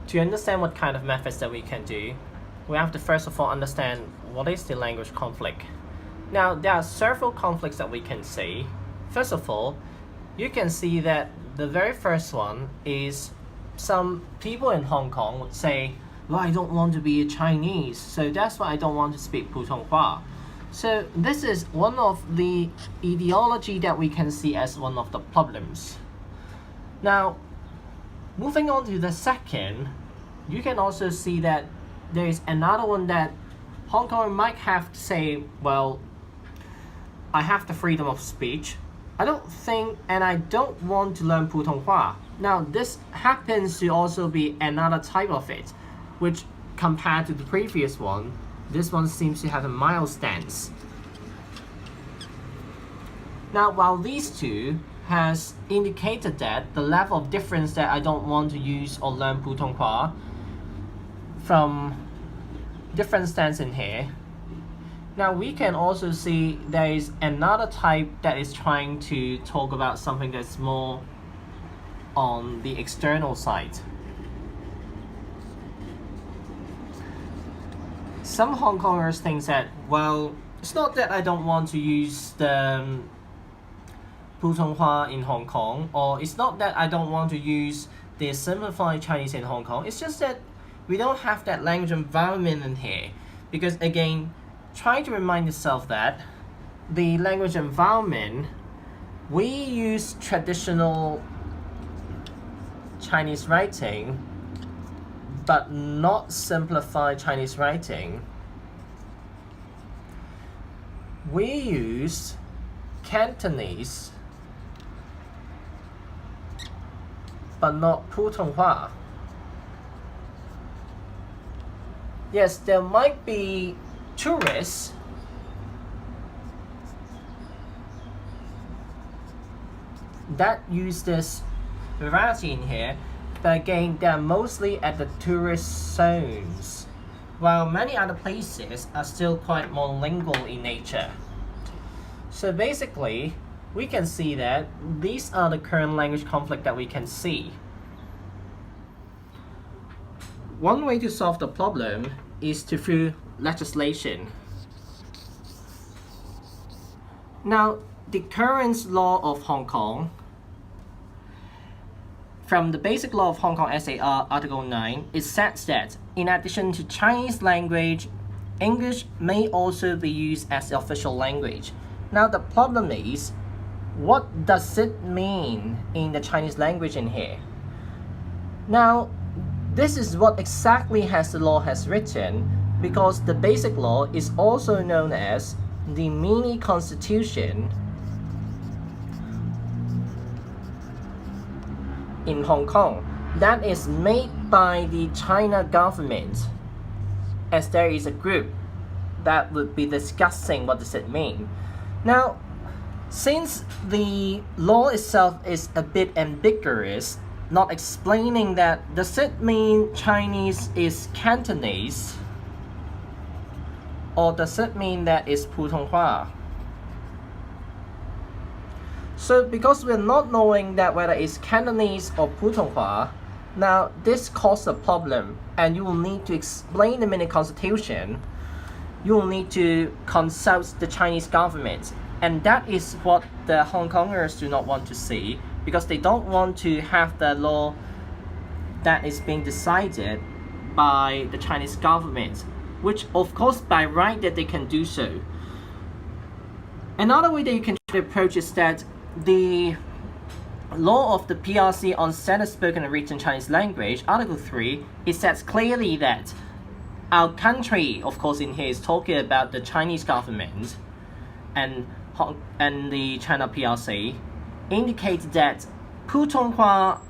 To understand what kind of methods that we can do, we have to first of all understand what is the language conflict. Now, there are several conflicts that we can see. First of all, you can see that the very first one is some people in Hong Kong would say, well, I don't want to be a Chinese, so that's why I don't want to speak Putonghua. So this is one of the ideology that we can see as one of the problems. Now, moving on to the second, you can also see that there is another one that Hong Kong might have to say, well, I have the freedom of speech. I don't think and I don't want to learn Putonghua. Now, this happens to also be another type of it, which compared to the previous one, this one seems to have a mild stance. Now, while these two has indicated that the level of difference that I don't want to use or learn Putonghua from different stance in here. Now we can also see there is another type that is trying to talk about something that's more on the external side. Some Hong Kongers think that, well, it's not that I don't want to use the Putonghua in Hong Kong, or it's not that I don't want to use the simplified Chinese in Hong Kong, it's just that we don't have that language environment in here. Because again, try to remind yourself that the language environment, we use traditional Chinese writing, but not simplified Chinese writing. We use Cantonese, but not Putonghua. Yes, there might be tourists that use this variety in here, but again, they're mostly at the tourist zones, while many other places are still quite monolingual in nature. So basically, we can see that these are the current language conflict that we can see. One way to solve the problem is through legislation. Now, the current law of Hong Kong, from the Basic Law of Hong Kong SAR Article 9, it says that in addition to Chinese language, English may also be used as the official language. Now the problem is, what does it mean in the Chinese language in here? Now, this is what exactly has the law has written, because the Basic Law is also known as the mini constitution in Hong Kong that is made by the China government, as there is a group that would be discussing what does it mean. Now, since the law itself is a bit ambiguous, not explaining that does it mean Chinese is Cantonese, or does it mean that it's Putonghua? So because we're not knowing that whether it's Cantonese or Putonghua, now this causes a problem, and you will need to explain the mini constitution. You will need to consult the Chinese government, and that is what the Hong Kongers do not want to see, because they don't want to have the law that is being decided by the Chinese government, which of course by right that they can do so. Another way that you can approach is that the law of the PRC on standard spoken and written Chinese language, Article 3, it says clearly that our country, of course in here, is talking about the Chinese government and the China PRC, indicates that Putonghua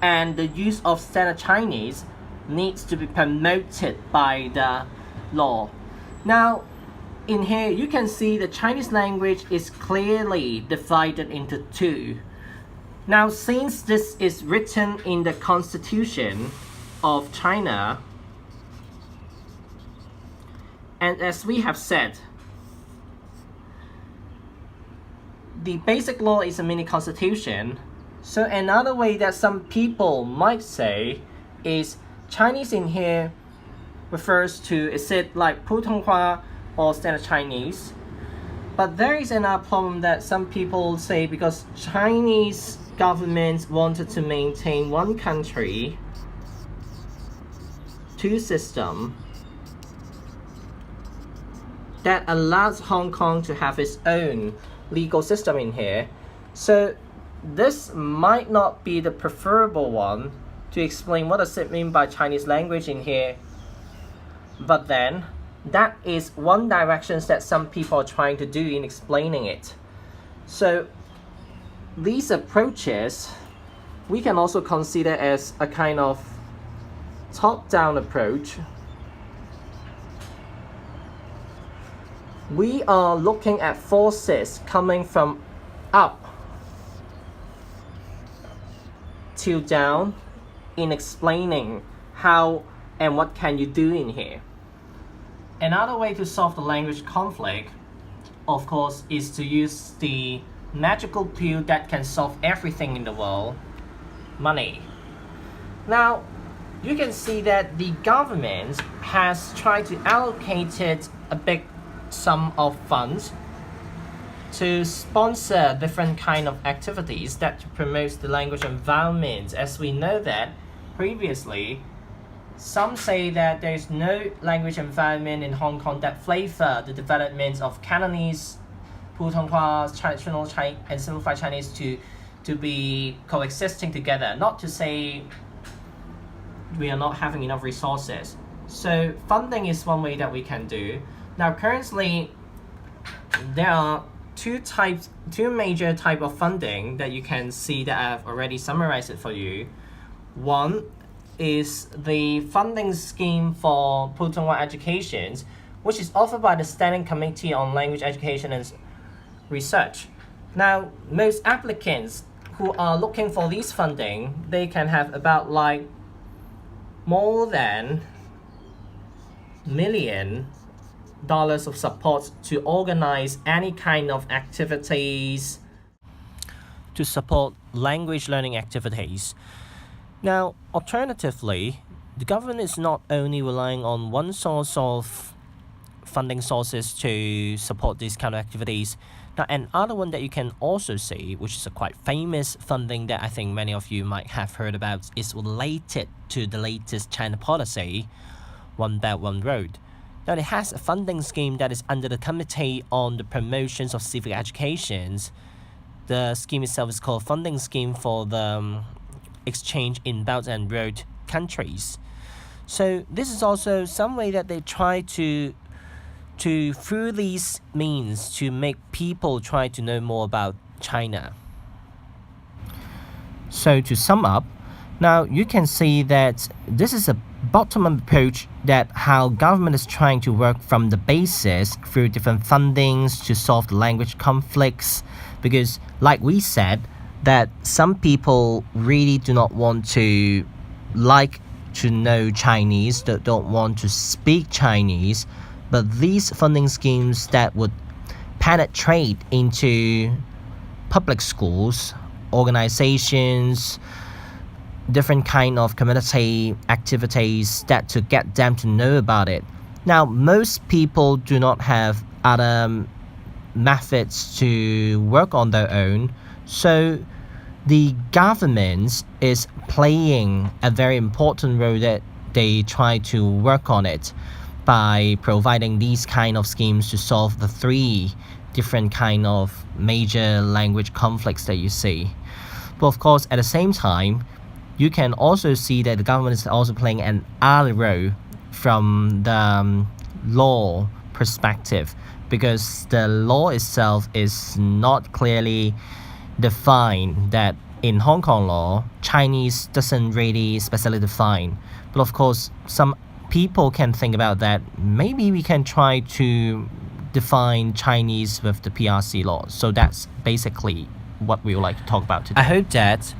and the use of standard Chinese needs to be promoted by the law. Now, in here, you can see the Chinese language is clearly divided into two. Now, since this is written in the Constitution of China, and as we have said, the Basic Law is a mini constitution. So another way that some people might say is Chinese in here refers to, is it like 普通话 or standard Chinese? But there is another problem that some people say, because Chinese government wanted to maintain one country, two system, that allows Hong Kong to have its own legal system in here. So this might not be the preferable one to explain what does it mean by Chinese language in here. But then, that is one direction that some people are trying to do in explaining it. So these approaches, we can also consider as a kind of top-down approach. We are looking at forces coming from up to down in explaining how and what can you do in here. Another way to solve the language conflict, of course, is to use the magical pill that can solve everything in the world: money. Now, you can see that the government has tried to allocate a big sum of funds to sponsor different kind of activities that promotes the language environment. As we know that previously, some say that there is no language environment in Hong Kong that flavor the development of Cantonese, 普通话, traditional Chinese, and simplified Chinese to be coexisting together. Not to say we are not having enough resources. So funding is one way that we can do. Now currently, there are two major type of funding that you can see that I've already summarized it for you. One is the funding scheme for 普通话 education, which is offered by the Standing Committee on Language Education and Research. Now, most applicants who are looking for this funding, they can have about like more than $1 million of support to organize any kind of activities to support language learning activities. Now, alternatively, the government is not only relying on one source of funding sources to support these kind of activities. Now, another one that you can also see, which is a quite famous funding that I think many of you might have heard about, is related to the latest China policy, One Belt, One Road. Now, it has a funding scheme that is under the Committee on the Promotions of Civic Education. The scheme itself is called Funding Scheme for the Exchange in Belt and Road Countries. So this is also some way that they try to through these means to make people try to know more about China. So to sum up, now you can see that this is a bottom-up approach, that how government is trying to work from the basis through different fundings to solve the language conflicts, because like we said, that some people really do not want to know Chinese, that don't want to speak Chinese, but these funding schemes that would penetrate into public schools, organizations, different kind of community activities, that to get them to know about it. Now, most people do not have other methods to work on their own, so the government is playing a very important role that they try to work on it by providing these kind of schemes to solve the three different kind of major language conflicts that you see. But of course, at the same time, you can also see that the government is also playing an other role from the law perspective, because the law itself is not clearly defined. That in Hong Kong law, Chinese doesn't really specifically define. But of course, some people can think about that. Maybe we can try to define Chinese with the PRC law. So that's basically what we would like to talk about today. I hope that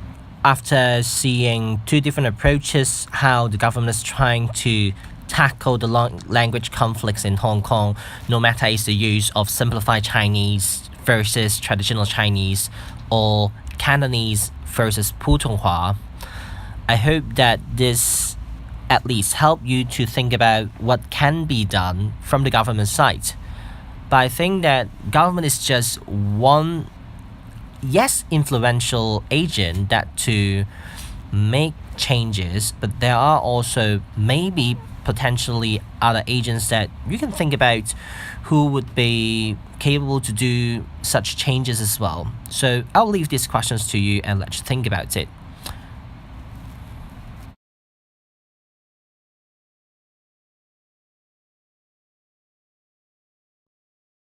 after seeing two different approaches, how the government is trying to tackle the language conflicts in Hong Kong, no matter it's the use of simplified Chinese versus traditional Chinese, or Cantonese versus 普通话, I hope that this at least help you to think about what can be done from the government side. But I think that government is just one, yes, influential agent that to make changes, but there are also maybe potentially other agents that you can think about who would be capable to do such changes as well. So I'll leave these questions to you and let you think about it.